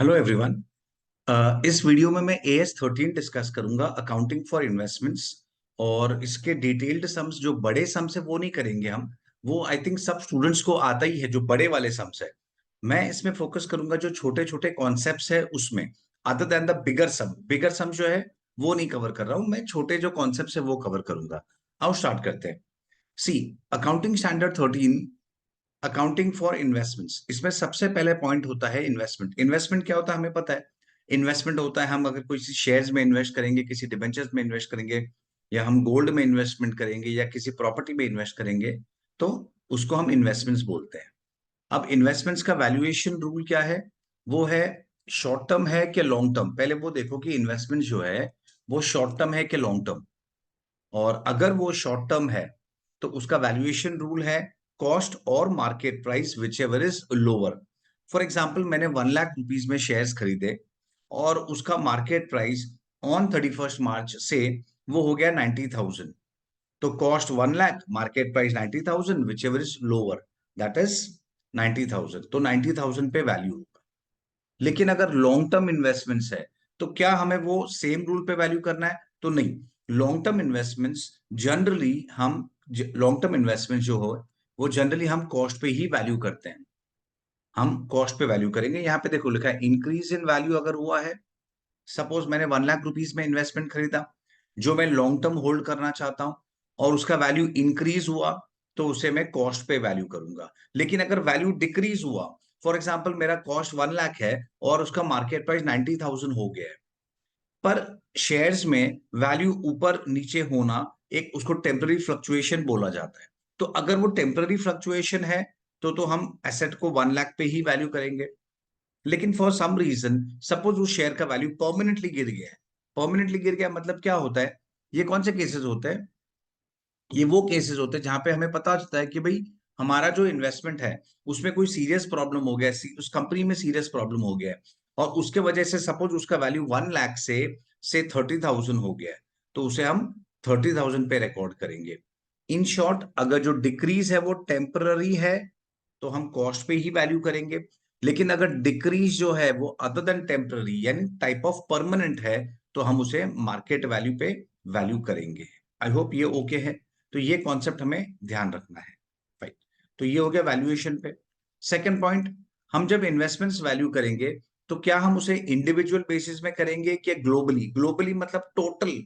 Hello everyone. इस video में मैं AS13 डिस्कस करूंगा, अकाउंटिंग फॉर इन्वेस्टमेंट्स। और इसके डिटेल्ड सम्स, जो बड़े सम्स है वो नहीं करेंगे हम। वो आई थिंक सब स्टूडेंट्स को आता ही है, जो बड़े वाले सम्स है। मैं इसमें फोकस करूंगा जो छोटे छोटे कॉन्सेप्ट्स है उसमें, अदर देन द बिगर सम जो है वो नहीं कवर कर रहा हूं मैं। छोटे जो कॉन्सेप्ट्स है वो कवर करूंगा। आओ स्टार्ट करते हैं। See, accounting standard 13, accounting for investments. इसमें सबसे पहले पॉइंट होता है इन्वेस्टमेंट। इन्वेस्टमेंट क्या होता है हमें पता है। इन्वेस्टमेंट होता है, हम अगर किसी शेयर्स में इन्वेस्ट करेंगे, किसी डिबेंचर्स में इन्वेस्ट करेंगे, या हम गोल्ड में इन्वेस्टमेंट करेंगे, या किसी प्रॉपर्टी में इन्वेस्ट करेंगे, तो उसको हम इन्वेस्टमेंट्स बोलते हैं। अब इन्वेस्टमेंट्स का वैल्यूएशन रूल क्या है? वो है शॉर्ट टर्म है कि लॉन्ग टर्म। पहले वो देखो कि इन्वेस्टमेंट जो है वो शॉर्ट टर्म है कि लॉन्ग टर्म। और अगर वो शॉर्ट टर्म है तो उसका वैल्यूएशन रूल है कॉस्ट और market price whichever is lower. For example, मैंने 1 लाख रुपीज में शेयर्स खरीदे और उसका मार्केट प्राइस ऑन 31 मार्च से वो हो गया 90,000। तो cost 1 lakh, market price 90,000, which ever is lower, that is 90,000। तो 90,000 पे वैल्यू होगा। लेकिन अगर लॉन्ग टर्म इन्वेस्टमेंट्स है तो क्या हमें वो सेम रूल पे वैल्यू करना है? तो नहीं। लॉन्ग टर्म इन्वेस्टमेंट्स जनरली हम लॉन्ग टर्म इन्वेस्टमेंट जो हो वो जनरली हम कॉस्ट पे ही वैल्यू करते हैं। हम कॉस्ट पे वैल्यू करेंगे। यहाँ पे देखो लिखा है इंक्रीज इन वैल्यू अगर हुआ है। सपोज मैंने 1 लाख रुपीज में इन्वेस्टमेंट खरीदा जो मैं लॉन्ग टर्म होल्ड करना चाहता हूं, और उसका वैल्यू इंक्रीज हुआ तो उसे मैं कॉस्ट पे वैल्यू करूंगा। लेकिन अगर वैल्यू डिक्रीज हुआ, फॉर एग्जाम्पल मेरा कॉस्ट 1 लाख है और उसका मार्केट प्राइस 90,000 हो गया है, पर शेयर्स में वैल्यू ऊपर नीचे होना एक उसको टेम्पररी फ्लक्चुएशन बोला जाता है। तो अगर वो टेम्पररी फ्लक्चुएशन है तो हम एसेट को 1 लाख पे ही वैल्यू करेंगे। लेकिन फॉर सम रीजन, सपोज उस शेयर का वैल्यू परमानेंटली गिर गया है। परमानेंटली गिर गया मतलब क्या होता है? ये कौन से केसेस होते हैं? ये वो केसेस होते हैं जहां पे हमें पता चलता है कि भाई हमारा जो इन्वेस्टमेंट है उसमें कोई सीरियस प्रॉब्लम हो गया है, उस कंपनी में सीरियस प्रॉब्लम हो गया है, और उसके वजह से सपोज उसका वैल्यू 1 लाख से 30,000 हो गया है, तो उसे हम 30,000 पे रिकॉर्ड करेंगे। इन शॉर्ट, अगर जो डिक्रीज है वो टेम्पररी है तो हम कॉस्ट पे ही वैल्यू करेंगे। लेकिन अगर डिक्रीज जो है वो अदर देन टेम्पररी यानी टाइप ऑफ परमानेंट है तो हम उसे मार्केट वैल्यू पे वैल्यू करेंगे। आई होप ये ओके है। तो ये कॉन्सेप्ट हमें ध्यान रखना है। राइट। तो ये हो गया वैल्यूएशन पे। सेकंड पॉइंट, हम जब इन्वेस्टमेंट्स वैल्यू करेंगे तो क्या हम उसे इंडिविजुअल बेसिस में करेंगे कि ग्लोबली? ग्लोबली मतलब टोटल,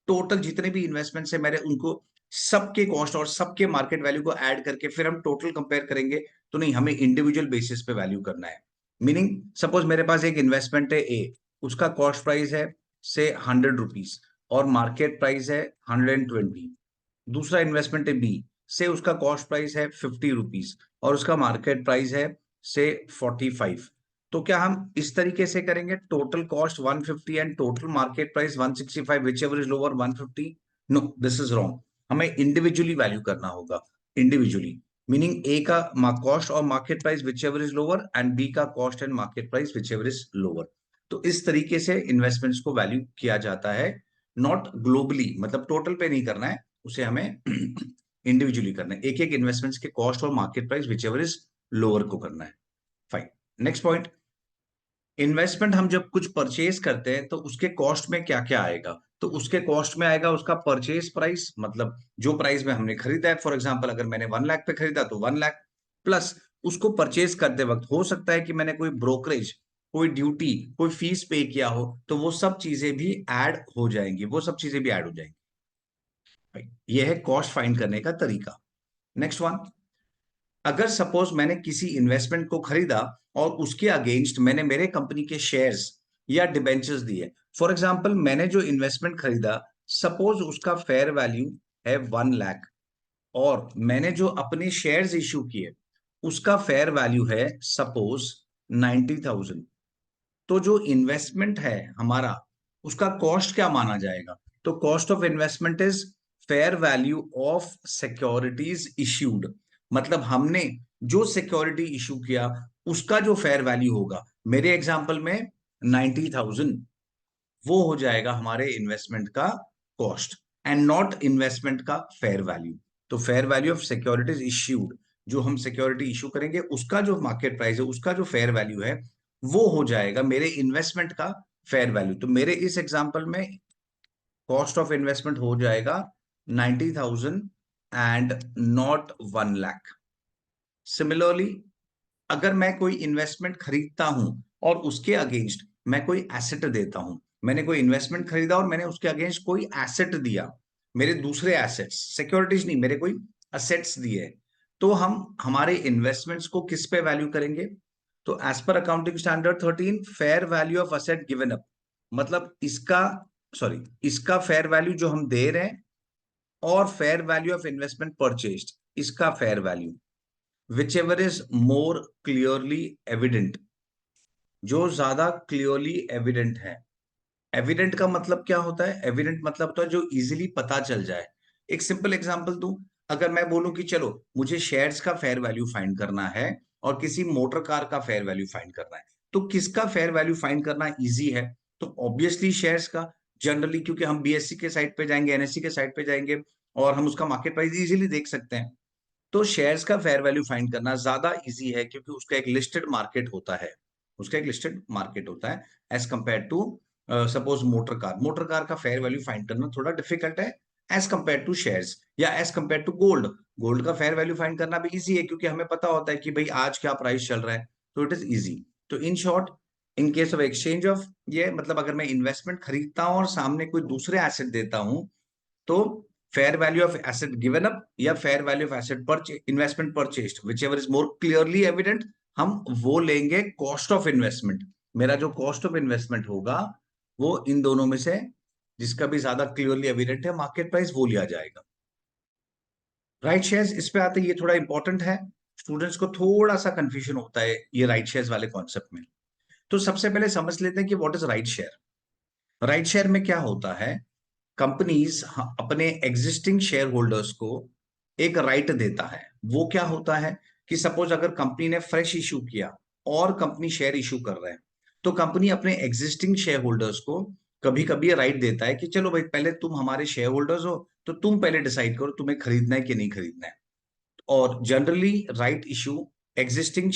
टोटल जितने भी इन्वेस्टमेंट्स है मेरे उनको सबके कॉस्ट और सबके मार्केट वैल्यू को ऐड करके फिर हम टोटल कंपेयर करेंगे? तो नहीं, हमें इंडिविजुअल बेसिस पे वैल्यू करना है। मीनिंग, सपोज मेरे पास एक इन्वेस्टमेंट है ए, उसका कॉस्ट प्राइस है से 100 रुपीज और मार्केट प्राइस है 120। दूसरा इन्वेस्टमेंट है बी, से उसका कॉस्ट प्राइस है 50 रुपीज और उसका मार्केट प्राइस है से 45। तो क्या हम इस तरीके से करेंगे, total cost 150 and total market price 165, whichever is lower 150? No, this is wrong. हमें इंडिविजुअली वैल्यू करना होगा। इंडिविजुअली मीनिंग ए का कॉस्ट और market price whichever is lower and B का cost and market price whichever is lower. तो इस तरीके से इन्वेस्टमेंट्स को वैल्यू किया जाता है। नॉट ग्लोबली, मतलब टोटल पे नहीं करना है, उसे हमें इंडिविजुअली करना है। एक एक इन्वेस्टमेंट्स के कॉस्ट और market price whichever is lower को करना है। फाइन। नेक्स्ट पॉइंट, इन्वेस्टमेंट हम जब कुछ परचेज करते हैं तो उसके कॉस्ट में क्या क्या आएगा? तो उसके कॉस्ट में आएगा उसका परचेज प्राइस, मतलब जो प्राइस में हमने खरीदा है। फॉर एग्जांपल, अगर मैंने 1 लाख पे खरीदा तो 1 लाख प्लस उसको परचेज करते वक्त हो सकता है कि मैंने कोई ब्रोकरेज, कोई ड्यूटी, कोई फीस पे किया हो, तो वो सब चीजें भी ऐड हो जाएंगी। वो सब चीजें भी ऐड हो जाएंगी। ये है कॉस्ट फाइंड करने का तरीका। नेक्स्ट वन, अगर सपोज मैंने किसी इन्वेस्टमेंट को खरीदा और उसके अगेंस्ट मैंने मेरे कंपनी के शेयर्स या डिबेंचर्स दिए। फॉर एग्जांपल, मैंने जो इन्वेस्टमेंट खरीदा, सपोज उसका फेयर वैल्यू है 1 लाख, और मैंने जो अपने शेयर्स इश्यू किए उसका फेयर वैल्यू है सपोज 90,000। तो जो इन्वेस्टमेंट है हमारा, उसका कॉस्ट क्या माना जाएगा? तो cost of investment is fair value of securities issued. मतलब हमने जो सिक्योरिटी इशू किया उसका जो फेयर वैल्यू होगा, मेरे एग्जांपल में 90,000, वो हो जाएगा हमारे इन्वेस्टमेंट का कॉस्ट एंड नॉट इन्वेस्टमेंट का फेयर वैल्यू। तो fair value of securities issued, जो हम सिक्योरिटी इशू करेंगे उसका जो मार्केट प्राइस है, उसका जो फेयर वैल्यू है, वो हो जाएगा मेरे इन्वेस्टमेंट का फेयर वैल्यू। तो मेरे इस एग्जांपल में कॉस्ट ऑफ इन्वेस्टमेंट हो जाएगा 90,000 एंड नॉट 1 लाख। सिमिलरली अगर मैं कोई इन्वेस्टमेंट खरीदता हूं और उसके अगेंस्ट मैं कोई एसेट देता हूं, मैंने कोई इन्वेस्टमेंट खरीदा और मैंने उसके अगेंस्ट कोई एसेट दिया, मेरे दूसरे एसेट्स, सिक्योरिटीज नहीं, मेरे कोई असेट्स दिए, तो हम हमारे इन्वेस्टमेंट्स को किस पे वैल्यू करेंगे? तो एज पर accounting standard 13, fair value of asset given up, मतलब इसका, सॉरी, इसका फेयर वैल्यू जो हम दे रहे हैं और fair value of investment purchased, इसका fair value, whichever is more clearly evident, जो ज्यादा क्लियरली एविडेंट है। एविडेंट का मतलब क्या होता है? एविडेंट मतलब होता है जो इजीली पता चल जाए। एक सिंपल एग्जांपल दूं, अगर मैं बोलूं कि चलो मुझे शेयर्स का फेयर वैल्यू फाइंड करना है और किसी मोटर कार का फेयर वैल्यू फाइंड करना है, तो किसका फेयर वैल्यू फाइंड करना इजी है? तो ऑब्वियसली शेयर्स का। जनरली क्योंकि हम बीएससी के साइट पे जाएंगे, एनएससी के साइट पे जाएंगे और हम उसका मार्केट प्राइस इजीली देख सकते हैं। तो शेयर्स का फेयर वैल्यू फाइंड करना ज्यादा इजी है क्योंकि उसका एक लिस्टेड मार्केट होता है, उसका एक लिस्टेड मार्केट होता है, as compared to suppose motor car का फेयर वैल्यू फाइंड करना थोड़ा डिफिकल्ट है एज कंपेयर टू शेयर्स, या as compared to gold. Gold का फेयर वैल्यू फाइंड करना भी इजी है क्योंकि हमें पता होता है कि भाई आज क्या प्राइस चल रहा है, तो इट इज इजी। तो in short, in case of exchange of, ये मतलब अगर मैं इन्वेस्टमेंट खरीदता हूं और सामने कोई दूसरे एसेट देता हूं, तो fair value of asset given up या fair value of asset investment purchased, whichever is more clearly evident, हम वो लेंगे कॉस्ट ऑफ इन्वेस्टमेंट। मेरा जो कॉस्ट ऑफ इन्वेस्टमेंट होगा वो इन दोनों में से जिसका भी ज्यादा क्लियरली एविडेंट है मार्केट प्राइस, वो लिया जाएगा। राइट शेयर्स, इस पे आते, ये थोड़ा इंपॉर्टेंट है, स्टूडेंट्स को थोड़ा सा कंफ्यूजन होता है ये राइट शेयर्स वाले कॉन्सेप्ट में। तो सबसे पहले समझ लेते हैं कि what is right share. Right share में क्या होता है? कंपनीज अपने एग्जिस्टिंग शेयर होल्डर्स को एक राइट देता है। वो क्या होता है कि सपोज अगर कंपनी ने फ्रेश इशू किया और कंपनी शेयर इशू कर रहे हैं, तो कंपनी अपने एग्जिस्टिंग शेयर होल्डर्स को कभी कभी राइट देता है कि चलो भाई पहले तुम हमारे शेयर होल्डर्स हो, तो तुम पहले डिसाइड करो तुम्हें खरीदना है कि नहीं खरीदना है। और generally existing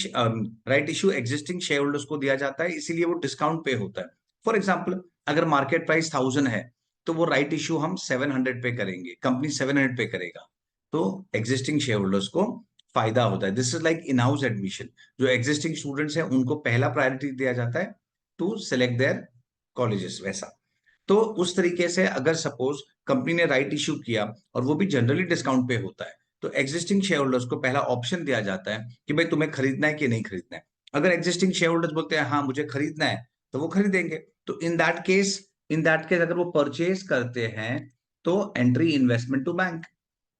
right issue existing share holders को दिया जाता है, इसीलिए वो डिस्काउंट पे होता है। फॉर एग्जाम्पल, अगर मार्केट प्राइस 1000 है तो वो राइट इशू हम 700 पे करेंगे, कंपनी 700 पे करेगा, तो एग्जिस्टिंग शेयर होल्डर्स को फायदा होता है। This is like in house admission, जो एग्जिस्टिंग स्टूडेंट्स हैं उनको पहला प्रायोरिटी दिया जाता है टू सेलेक्ट देयर कॉलेजेस, वैसा। तो उस तरीके से अगर सपोज कंपनी ने राइट इशू किया और वो भी जनरली डिस्काउंट पे होता है, तो एग्जिस्टिंग शेयर होल्डर्स को पहला ऑप्शन दिया जाता है कि भाई तुम्हें खरीदना है कि नहीं खरीदना है। अगर एग्जिस्टिंग शेयर होल्डर्स बोलते हैं हाँ मुझे खरीदना है, तो वो खरीदेंगे। तो इन दैट केस अगर वो परचेज करते हैं तो एंट्री इन्वेस्टमेंट टू बैंक।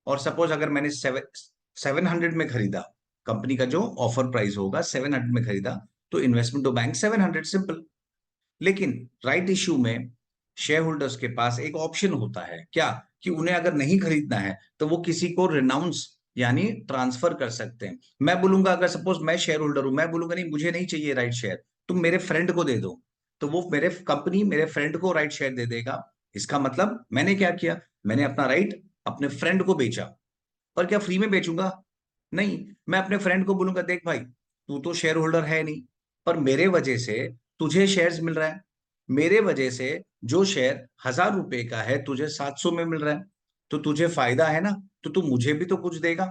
और सपोज अगर मैंने 700 में खरीदा, कंपनी का जो ऑफर प्राइस होगा 700 में खरीदा, तो इन्वेस्टमेंट टू बैंक 700, सिंपल। लेकिन राइट इशू में शेयर होल्डर्स के पास एक ऑप्शन होता है, क्या? कि उन्हें अगर नहीं खरीदना है तो वो किसी को रिनाउंस यानी ट्रांसफर कर सकते हैं। मैं बोलूंगा, अगर सपोज मैं शेयर होल्डर हूं, मैं बोलूंगा नहीं मुझे नहीं चाहिए राइट शेयर, तुम मेरे फ्रेंड को दे दो, तो वो मेरे कंपनी मेरे फ्रेंड को राइट शेयर दे देगा। इसका मतलब मैंने क्या किया? मैंने अपना राइट अपने फ्रेंड को बेचा। पर क्या फ्री में बेचूंगा? नहीं, मैं अपने फ्रेंड को बोलूंगा देख भाई, तू तो शेयर होल्डर है नहीं, पर मेरे वजह से तुझे शेयर्स मिल रहा है, मेरे वजह से जो शेयर 1000 रुपए का है तुझे 700 में मिल रहा है, तो तुझे फायदा है ना, तो तू मुझे भी तो कुछ देगा,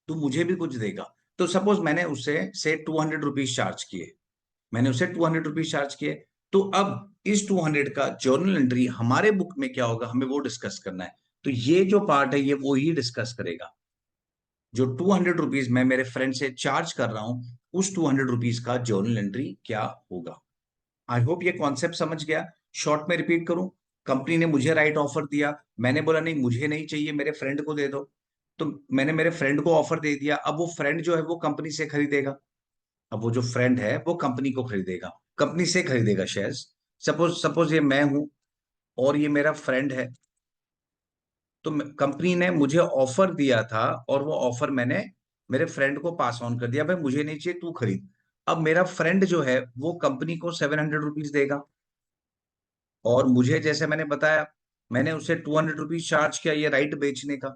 तू मुझे भी कुछ देगा। तो सपोज मैंने उससे से 200 रुपीज चार्ज किए, मैंने उसे 200 रुपीज चार्ज किए, तो अब इस 200 का जर्नल एंट्री हमारे बुक में क्या होगा, हमें वो डिस्कस करना है। तो ये जो पार्ट है ये वो ही डिस्कस करेगा, जो 200 रुपीज मैं मेरे फ्रेंड से चार्ज कर रहा हूं, उस 200 रुपीज का जर्नल एंट्री क्या होगा। आई होप ये कॉन्सेप्ट समझ गया। शॉर्ट में रिपीट करूं, कंपनी ने मुझे राइट ऑफर दिया, मैंने बोला नहीं मुझे नहीं चाहिए, मेरे फ्रेंड को दे दो, तो मैंने मेरे फ्रेंड को ऑफर दे दिया। अब वो फ्रेंड जो है वो कंपनी से खरीदेगा, अब वो जो फ्रेंड है वो कंपनी को खरीदेगा, कंपनी से खरीदेगा शेयर्स। सपोज सपोज ये मैं हूं और ये मेरा फ्रेंड है, तो कंपनी ने मुझे ऑफर दिया था और वो ऑफर मैंने मेरे फ्रेंड को पास ऑन कर दिया, भाई मुझे नहीं चाहिए तू खरीद। अब मेरा फ्रेंड जो है वो कंपनी को 700 रुपीज देगा, और मुझे जैसे मैंने बताया मैंने उसे 200 रुपीज चार्ज किया ये राइट बेचने का।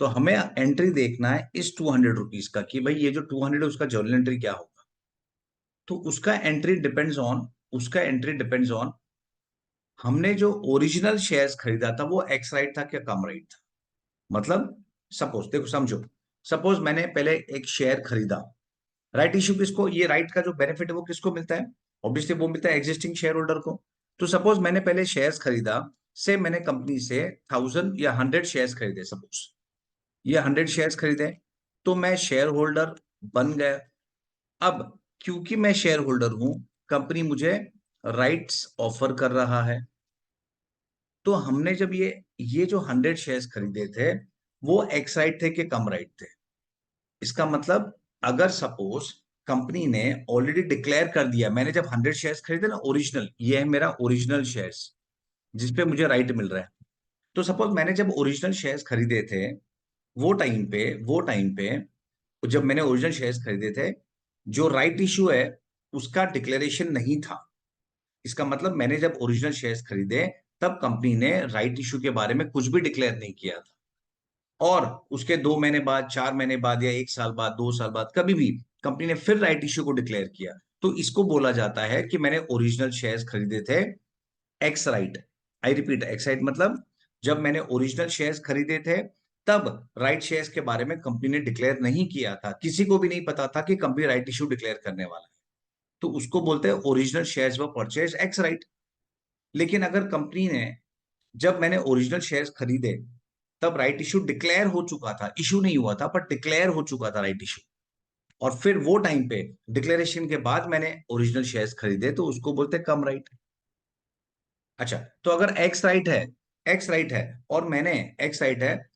तो हमें एंट्री देखना है इस 200 रुपीज का कि भाई ये जो 200 है उसका जर्नल एंट्री क्या होगा। तो उसका एंट्री डिपेंड्स ऑन हमने जो ओरिजिनल शेयर्स खरीदा था वो एक्स राइट था क्या कम राइट था। मतलब सपोज देखो समझो, सपोज मैंने पहले एक शेयर खरीदा, राइट इश्यू किसको, ये राइट का जो बेनिफिट है वो किसको मिलता है, ऑब्वियसली वो मिलता है एग्जिस्टिंग शेयर होल्डर को। तो सपोज मैंने पहले शेयर्स खरीदा, से मैंने कंपनी से 1000 या 100 शेयर्स खरीदे, सपोज ये 100 शेयर्स खरीदे, तो मैं शेयर होल्डर बन गया। अब क्योंकि मैं शेयर होल्डर हूं, कंपनी मुझे राइट्स ऑफर कर रहा है। तो हमने जब ये जो 100 शेयर्स खरीदे थे, वो एक्स राइट थे कि कम राइट थे। इसका मतलब अगर सपोज कंपनी ने ऑलरेडी डिक्लेयर कर दिया, मैंने जब 100 शेयर्स खरीदे ना ओरिजिनल, ये है मेरा ओरिजिनल शेयर्स जिसपे मुझे राइट मिल रहा है। तो सपोज मैंने जब ओरिजिनल शेयर्स खरीदे थे, वो टाइम पे जब मैंने ओरिजिनल शेयर्स खरीदे थे, जो राइट इशू है उसका डिक्लेरेशन नहीं था। इसका मतलब मैंने जब ओरिजिनल शेयर्स खरीदे, तब कंपनी ने राइट इशू के बारे में कुछ भी डिक्लेयर नहीं किया था। और उसके 2 महीने बाद, 4 महीने बाद, या 1 साल बाद, 2 साल बाद, कभी भी कंपनी ने फिर राइट इश्यू को डिक्लेयर किया, तो इसको बोला जाता है कि मैंने ओरिजिनल शेयर्स खरीदे थे x right. I repeat, x right मतलब जब मैंने ओरिजिनल शेयर्स खरीदे थे, तब राइट शेयर्स के बारे में कंपनी ने डिक्लेयर नहीं किया था, किसी को भी नहीं पता था कि कंपनी राइट इश्यू डिक्लेयर करने वाला है। तो उसको बोलते हैं ओरिजिनल शेयर्स व परचेज एक्स राइट। लेकिन अगर कंपनी ने, जब मैंने ओरिजिनल शेयर्स खरीदे, तब राइट इशू डिक्लेयर हो चुका था, इशू नहीं हुआ था पर डिक्लेयर हो चुका था राइट इशू, और फिर वो टाइम पे डिक्लेरेशन के बाद मैंने ओरिजिनल शेयर्स खरीदे, तो उसको बोलते हैं कम राइट। अच्छा, तो अगर एक्स राइट है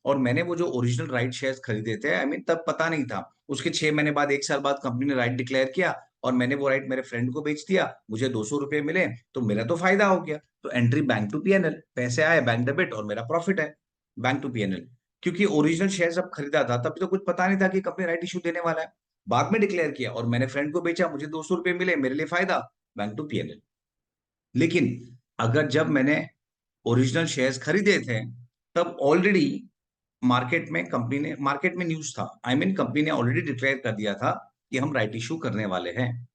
और मैंने वो जो ओरिजिनल राइट शेयर्स खरीदे थे, आई मीन तब पता नहीं था, उसके 6 महीने बाद, 1 साल बाद कंपनी ने राइट डिक्लेयर किया, और मैंने वो राइट मेरे फ्रेंड को बेच दिया, मुझे 200 रुपए मिले, तो मेरा तो फायदा हो गया। तो एंट्री बैंक टू पीएनएल, पैसे आए बैंक डेबिट, और मेरा प्रॉफिट है बैंक टू पीएनएल। क्योंकि ओरिजिनल शेयर जब खरीदा था तब तो कुछ पता नहीं था कि कंपनी राइट इशू देने वाला है। बाद में डिक्लेयर किया और मैंने फ्रेंड को बेचा, मुझे 200 रुपए मिले, मेरे लिए फायदा, बैंक टू पीएनएल। लेकिन अगर जब मैंने ओरिजिनल शेयर्स खरीदे थे, तब ऑलरेडी मार्केट में न्यूज था, आई मीन कंपनी ने ऑलरेडी डिक्लेयर कर दिया था कि हम राइट इशू करने वाले हैं।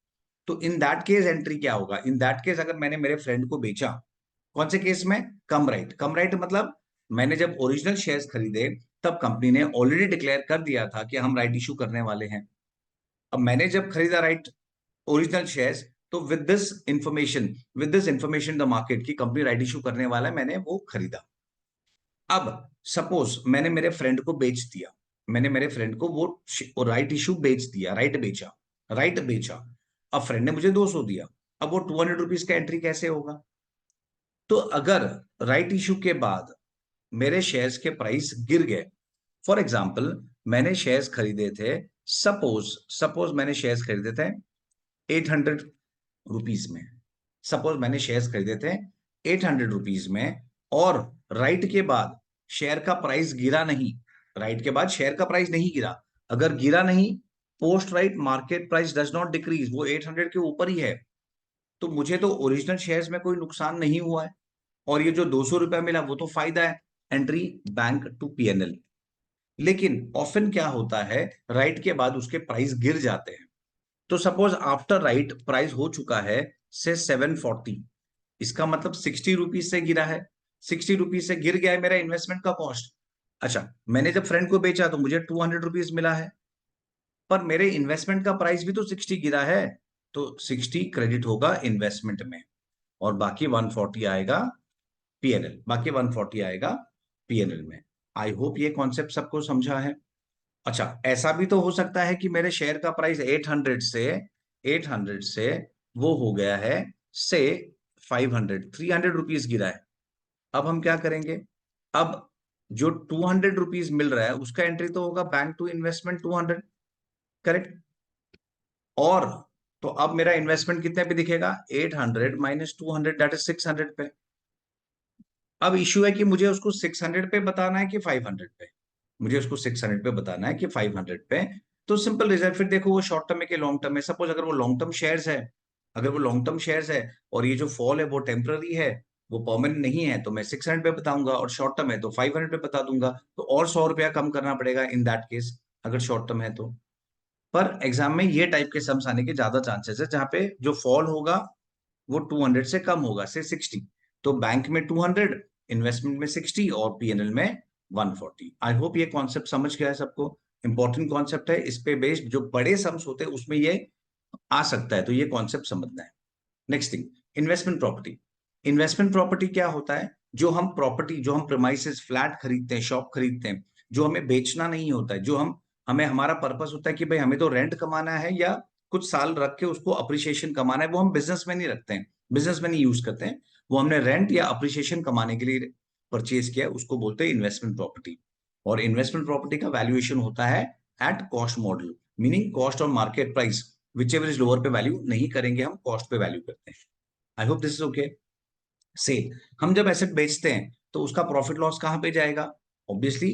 तो इन दैट केस एंट्री क्या होगा, इन दैट केस अगर मैंने मेरे फ्रेंड को बेचा, कौन से केस में, कम राइट मतलब मैंने जब ओरिजिनल शेयर्स खरीदे, तब कंपनी ने ऑलरेडी डिक्लेयर कर दिया था कि हम राइट इशू करने वाले हैं। अब मैंने जब खरीदा राइट ओरिजिनल शेयर्स, तो with this information the market की कंपनी राइट इशू करने वाला है, मैंने वो खरीदा। अब सपोज मैंने मेरे फ्रेंड को बेच दिया, मैंने मेरे फ्रेंड को वो राइट इशू बेच दिया, राइट बेचा। अब फ्रेंड ने मुझे 200 दिया, अब वो 200 रुपीज का एंट्री कैसे होगा। तो अगर राइट इशू के बाद मेरे शेयर्स के प्राइस गिर गए, फॉर एग्जाम्पल मैंने शेयर्स खरीदे थे, सपोज सपोज मैंने शेयर्स खरीदे थे 800 रुपीज में, सपोज मैंने शेयर्स खरीदे थे 800 रुपीज में, और राइट के बाद शेयर का प्राइस गिरा नहीं, राइट के बाद शेयर का प्राइस नहीं गिरा, अगर गिरा नहीं, post right market price does not decrease, वो 800 के ऊपर ही है, तो मुझे तो ओरिजिनल शेयर्स में कोई नुकसान नहीं हुआ है, और ये जो 200 रुपया मिला वो तो फायदा है, एंट्री बैंक टू पीएनएल। लेकिन ऑफन क्या होता है, राइट के बाद उसके प्राइस गिर जाते हैं। तो सपोज आफ्टर राइट प्राइस हो चुका है से 740, इसका मतलब 60 रुपीज से गिरा है, 60 रुपीज से गिर गया है मेरा इन्वेस्टमेंट का कॉस्ट। अच्छा, मैंने जब फ्रेंड को बेचा तो मुझे 200 रुपीज मिला है, पर मेरे इन्वेस्टमेंट का प्राइस भी तो 60 गिरा है, तो 60 क्रेडिट होगा इन्वेस्टमेंट में, और बाकी 140 आएगा पीएनएल, में। आई होप ये कॉन्सेप्ट सबको समझा है। अच्छा, ऐसा भी तो हो सकता है कि मेरे शेयर का प्राइस 800 से वो हो गया है से 300 रुपीज गिरा है। अब हम क्या करेंगे, अब जो 200 रुपीज मिल रहा है उसका एंट्री तो होगा बैंक टू इन्वेस्टमेंट 200, करेक्ट। और तो अब मेरा इन्वेस्टमेंट कितने पे दिखेगा, 800 माइनस 200 दैट इज 600 पे। अब इश्यू है कि मुझे उसको 600 पे बताना है कि 500 पे, मुझे उसको 600 पे बताना है कि 500 पे। तो सिंपल रिजल्ट, फिर देखो वो शॉर्ट टर्म है कि लॉन्ग टर्म है। सपोज अगर वो लॉन्ग टर्म शेयर्स है, और ये जो फॉल है वो टेम्पररी है, वो परमानेंट नहीं है, तो मैं 600 पे बताऊंगा, और शॉर्ट टर्म है तो 500 पे बता दूंगा, तो और 100 रुपया कम करना पड़ेगा इन दैट केस, अगर शॉर्ट टर्म है तो। पर एग्जाम में ये टाइप के सम्स आने के ज्यादा चांसेस है, जहां पे जो फॉल होगा वो 200 से कम होगा, से 60। तो बैंक में 200, इन्वेस्टमेंट में 60 और पीएनएल में 140। आई होप ये कॉन्सेप्ट समझ गया है सबको। इंपॉर्टेंट कॉन्सेप्ट है, इस पे बेस्ड जो बड़े सम्स होते हैं उसमें ये आ सकता है, तो ये कॉन्सेप्ट समझना है। Next thing, investment property. Investment property क्या होता है? जो हम प्रॉपर्टी, जो हम प्रेमाइसेस, फ्लैट खरीदते हैं, शॉप खरीदते हैं, जो हमें बेचना नहीं होता है, जो हमें हमारा पर्पस होता है कि भाई हमें तो रेंट कमाना है या कुछ साल रख के उसको अप्रिसिएशन कमाना है, वो हम बिजनेस में नहीं रखते हैं, बिजनेस में नहीं यूज करते हैं। वो हमने रेंट या अप्रिसिएशन कमाने के लिए परचेज किया, उसको बोलते हैं इन्वेस्टमेंट प्रॉपर्टी। और इन्वेस्टमेंट प्रॉपर्टी का वैल्यूएशन होता है at cost model, meaning cost और market price whichever is lower पे वैल्यू नहीं करेंगे, हम कॉस्ट पे वैल्यू करते हैं। I hope this is okay. Sale, हम जब एसेट बेचते हैं तो उसका प्रॉफिट लॉस कहां पे जाएगा? ऑब्वियसली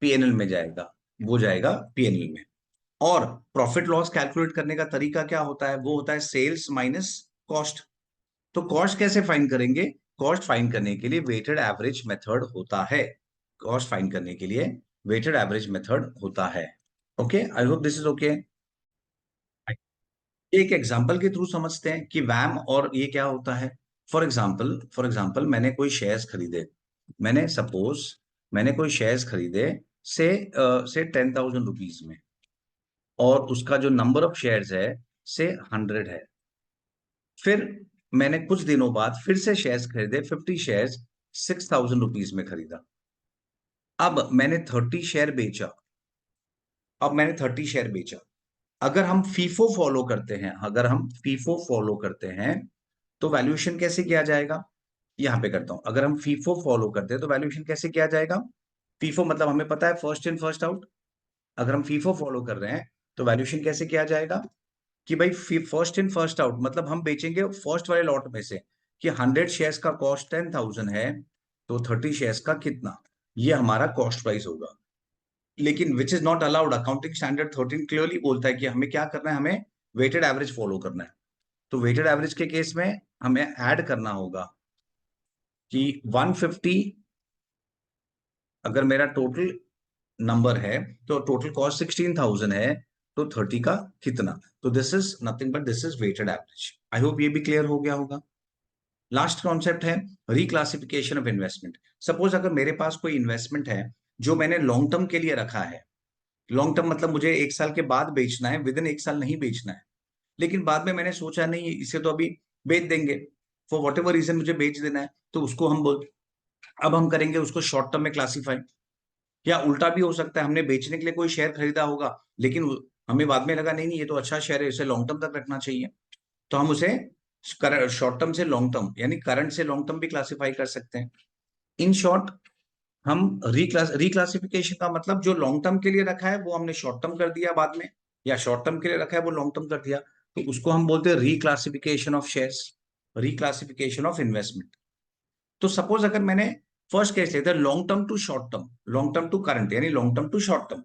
पीएनएल में जाएगा, वो जाएगा पीएनएल में। और प्रॉफिट लॉस कैलकुलेट करने का तरीका क्या होता है? वो होता है सेल्स माइनस कॉस्ट। तो कॉस्ट कैसे फाइंड करेंगे? कॉस्ट फाइंड करने के लिए वेटेड एवरेज मेथड होता है। कॉस्ट फाइंड करने के लिए वेटेड एवरेज मेथड होता है। Okay, I hope this is okay. एक एग्जांपल के थ्रू समझते हैं कि वैम और ये क्या होता है। फॉर एग्जांपल मैंने कोई शेयर्स खरीदे, मैंने सपोज मैंने कोई शेयर्स खरीदे से 10,000 रुपीज में, और उसका जो नंबर ऑफ शेयर्स है से 100 है। फिर मैंने कुछ दिनों बाद फिर से शेयर्स खरीदे, 50 शेयर्स, 6,000 रुपीज में खरीदा। अब मैंने 30 शेयर बेचा, अब मैंने 30 शेयर बेचा। अगर हम फीफो फॉलो करते हैं, अगर हम फीफो फॉलो करते हैं तो वैल्यूएशन कैसे किया जाएगा? यहां पे करता हूं, अगर हम फीफो फॉलो करते हैं तो वैल्यूएशन कैसे किया जाएगा? फीफो मतलब हमें पता है फर्स्ट इन फर्स्ट आउट। अगर हम फीफो फॉलो कर रहे हैं तो वैल्यूएशन कैसे किया जाएगा? कि भाई फर्स्ट इन फर्स्ट आउट मतलब हम बेचेंगे फर्स्ट वाले लॉट में से, कि 100 शेयर्स का कॉस्ट 10,000 है, तो 30 शेयर्स का कितना, ये हमारा कॉस्ट प्राइस होगा। लेकिन which is not allowed, accounting standard 13 clearly बोलता है कि हमें क्या करना है, हमें वेटेड एवरेज फॉलो करना है। तो वेटेड एवरेज के केस में हमें ऐड करना होगा कि 150, अगर मेरा टोटल नंबर है तो टोटल कॉस्ट 16,000 है, तो 30 का कितना? तो this is nothing but this is weighted average. I hope ये भी क्लियर हो गया होगा। लास्ट कॉन्सेप्ट है रिक्लासिफिकेशन ऑफ इन्वेस्टमेंट। सपोज अगर मेरे पास कोई इन्वेस्टमेंट है जो मैंने लॉन्ग टर्म के लिए रखा है, लॉन्ग टर्म मतलब मुझे 1 साल के बाद बेचना है, विद इन 1 साल नहीं बेचना है, लेकिन बाद में मैंने सोचा नहीं इसे तो अभी बेच देंगे, फॉर वॉट एवर रीजन मुझे बेच देना है, तो उसको हम बोल, अब हम करेंगे उसको शॉर्ट टर्म में क्लासीफाई। या उल्टा भी हो सकता है, हमने बेचने के लिए कोई शेयर खरीदा होगा, लेकिन हमें बाद में लगा नहीं नहीं ये तो अच्छा शेयर है, इसे लॉन्ग टर्म तक रखना चाहिए, तो हम उसे शॉर्ट टर्म से लॉन्ग टर्म यानी करंट से लॉन्ग टर्म भी क्लासीफाई कर सकते हैं। इन शॉर्ट, हम रिक्लासिफिकेशन का मतलब जो लॉन्ग टर्म के लिए रखा है वो हमने शॉर्ट टर्म कर दिया बाद में, या शॉर्ट टर्म के लिए रखा है वो लॉन्ग टर्म कर दिया, तो उसको हम बोलते हैं reclassification of shares, reclassification of investment. तो सपोज अगर मैंने फर्स्ट केस लेते हैं long term to short term, long term to current यानी long term to short term,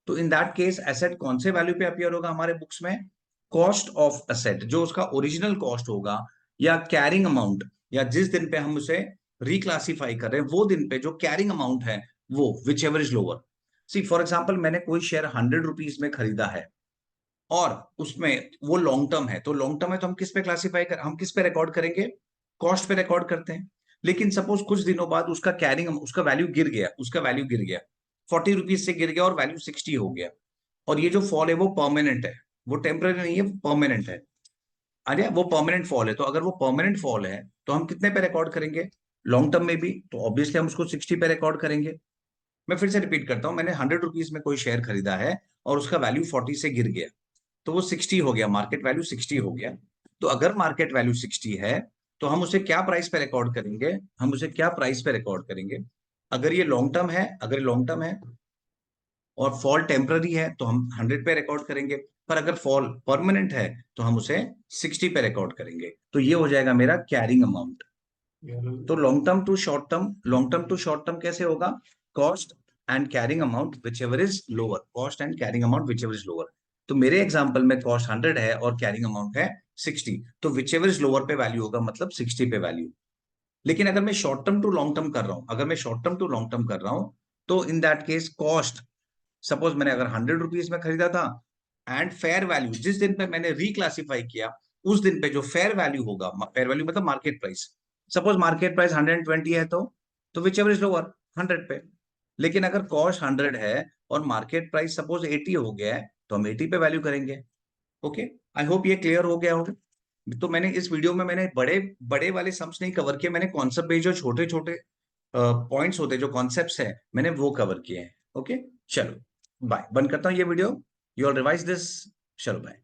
तो इन दैट केस एसेट कौन से वैल्यू पे अपियर होगा हमारे बुक्स में? कॉस्ट ऑफ एसेट, जो उसका ओरिजिनल कॉस्ट होगा, या कैरिंग अमाउंट, या जिस दिन पे हम उसे रिक्लासिफाई कर रहे हैं वो दिन पे जो कैरिंग अमाउंट है वो whichever is lower. See for example मैंने कोई शेयर 100 रुपीज में खरीदा है, और उसमें वो लॉन्ग टर्म है, तो लॉन्ग टर्म है तो हम किस पे क्लासीफाई कर, हम किस पे रिकॉर्ड करेंगे? कॉस्ट पे रिकॉर्ड करते हैं। लेकिन सपोज कुछ दिनों बाद उसका कैरिंग, उसका वैल्यू गिर गया, उसका वैल्यू गिर गया, 40 रुपीज से गिर गया और वैल्यू 60 हो गया, और ये जो फॉल है वो परमानेंट है, वो टेम्पररी नहीं है, परमानेंट है। अरे वो परमानेंट फॉल है, तो अगर वो परमानेंट फॉल है तो हम कितने पे रिकॉर्ड करेंगे? लॉन्ग टर्म में भी, तो ऑब्वियसली हम उसको 60 पे रिकॉर्ड करेंगे। मैं फिर से रिपीट करता हूं, मैंने 100 रुपीज में कोई शेयर खरीदा है और उसका वैल्यू 40 से गिर गया, तो वो 60 हो गया, मार्केट वैल्यू 60 हो गया। तो अगर मार्केट वैल्यू 60 है तो हम उसे क्या प्राइस पे रिकॉर्ड करेंगे? हम उसे क्या प्राइस पे रिकॉर्ड करेंगे? अगर ये लॉन्ग टर्म है, अगर लॉन्ग टर्म है और फॉल टेम्पररी है तो हम 100 पे रिकॉर्ड करेंगे, पर अगर फॉल परमानेंट है तो हम उसे 60 पे रिकॉर्ड करेंगे, तो ये हो जाएगा मेरा कैरिंग अमाउंट। तो long term to short term, long term to short term कैसे होगा? Cost and carrying amount whichever is lower, cost and carrying amount whichever is lower. तो मेरे एग्जांपल में कॉस्ट 100 है और कैरिंग अमाउंट है 60, तो विच एवर इज लोअर पे वैल्यू होगा, मतलब 60 पे वैल्यू। लेकिन अगर मैं short term to long term कर रहा हूं, अगर मैं short term to long term कर रहा हूं, तो in that case cost, suppose मैंने अगर 100 रुपीज में खरीदा था एंड फेयर वैल्यू, जिस दिन पे मैंने रिक्लासिफाई किया उस दिन पे जो फेयर वैल्यू होगा, फेयर वैल्यू मतलब market price, suppose market price 120 है तो विच एवर इज लोअर 100 पे। लेकिन अगर कॉस्ट 100 है और मार्केट प्राइस सपोज 80 हो गया है तो हम 80 पे वैल्यू करेंगे। ओके, आई होप ये क्लियर हो गया होगा। तो मैंने इस वीडियो में मैंने बड़े बड़े वाले सम्स नहीं कवर किए, मैंने कॉन्सेप्ट बेस्ड जो छोटे छोटे पॉइंट्स होते हैं, जो कॉन्सेप्ट्स हैं, मैंने वो कवर किए हैं। ओके, चलो बाय, बंद करता हूँ ये video. You all revise this. चलो बाय।